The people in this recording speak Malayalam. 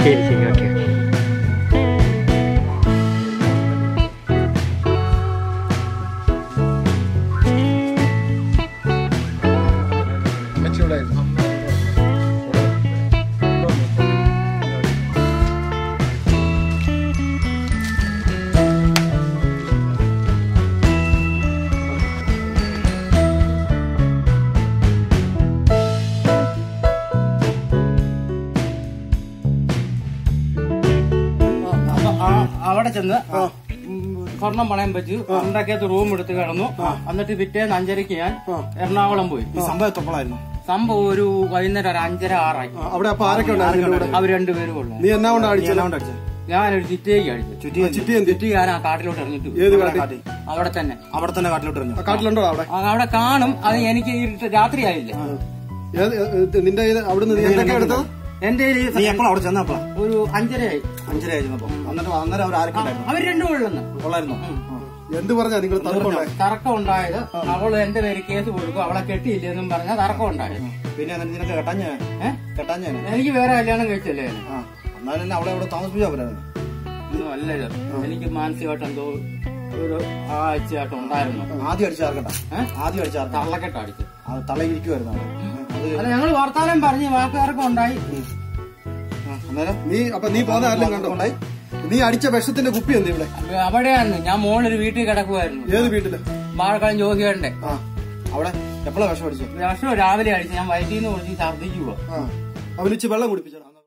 ശരി ശരി ഓക്കെ അവിടെ ചെന്ന് സ്വർണം പണയം വെച്ച് ഉണ്ടാക്കിയത്ത് റൂം എടുത്ത് കിടന്നു. എന്നിട്ട് പിറ്റേന്ന് 5:30 ഞാൻ എറണാകുളം പോയി. സംഭവം എത്രപ്പോഴായിരുന്നു? സംഭവം ഒരു വൈകുന്നേരം ഒരു 5:30, 6 അവിടെ അപ്പൊ ആരൊക്കെ ഉണ്ടായിരുന്നു? അവർ രണ്ടുപേരും ഉള്ളു. നീ എന്നാ കൊണ്ട് അടിച്ചത്? ഞാനൊരു ചിറ്റേക്ക് അടിച്ചു. ചുറ്റി ഞാൻ ആ കാട്ടിലോട്ട് എറിഞ്ഞിട്ട്. ഏത് കാട്ടിൽ? അവിടെ തന്നെ കാട്ടിലോട്ട് എറിഞ്ഞു. കാട്ടിലുണ്ടോ അവിടെ? അവിടെ കാണും. അത് എനിക്ക് രാത്രി ആയില്ലേ. നിന്റെ അവിടുന്ന് നീ എന്തൊക്കെ എടുത്തത്? എന്റെ നീ എപ്പോഴും അവിടെ ചെന്നപ്പോഴാ? ഒരു 5:30 ആയി. 5:30 ആയിരുന്നപ്പോ അന്നേരം അവർ ആരൊക്കെ ഉണ്ടായിരുന്നു? അവർ രണ്ടും ഉള്ളായിരുന്നു. എന്ത് പറഞ്ഞാ നിങ്ങൾ തർക്കം ഉണ്ടായത്? അവള് എന്റെ പേര് കേസ് കൊടുക്കും, അവളെ കെട്ടിയില്ലെന്നും പറഞ്ഞ തർക്കം ഉണ്ടായത്. പിന്നെ നിനക്ക് കെട്ടാഞ്ഞ എനിക്ക് വേറെ കല്യാണം കഴിച്ചല്ലേ. എന്നാലും അവളെ അവിടെ താമസിപ്പിച്ചാ പോരായിരുന്നു. ഒന്നും അല്ലല്ലോ, എനിക്ക് മാനസികമായിട്ട് എന്തോ ഒരു ആഴ്ചയായിട്ട് ഉണ്ടായിരുന്നു. ആദ്യം അടിച്ചാർക്കണ്ട, ആദ്യം അടിച്ചാർ തള്ളക്കെട്ട് അടിച്ചു. തളയിരിക്കുവായിരുന്നു. അല്ല, ഞങ്ങള് വർത്താനം പറഞ്ഞ് വാക്കുകാർക്കും ഉണ്ടായി. അന്നേരം നീ പോകുന്ന ആരെല്ലാം കണ്ടോണ്ടായി? നീ അടിച്ച വിഷത്തിന്റെ കുപ്പി എന്ത് ഇവിടെ? അവിടെയാണ് ഞാൻ മോളൊരു വീട്ടിൽ കിടക്കുമായിരുന്നു. ഏത് വീട്ടില്? വാഴക്കാലം ജോഗിയുണ്ട്. അവിടെ എപ്പോഴാ വിഷം അടിച്ചു? വിഷം രാവിലെ അടിച്ചു. ഞാൻ വയറ്റിൽ നിന്ന് കുറിച്ച് ഛർദ്ദിക്കുക. അവനിച്ച് വെള്ളം കുടിപ്പിച്ചാ?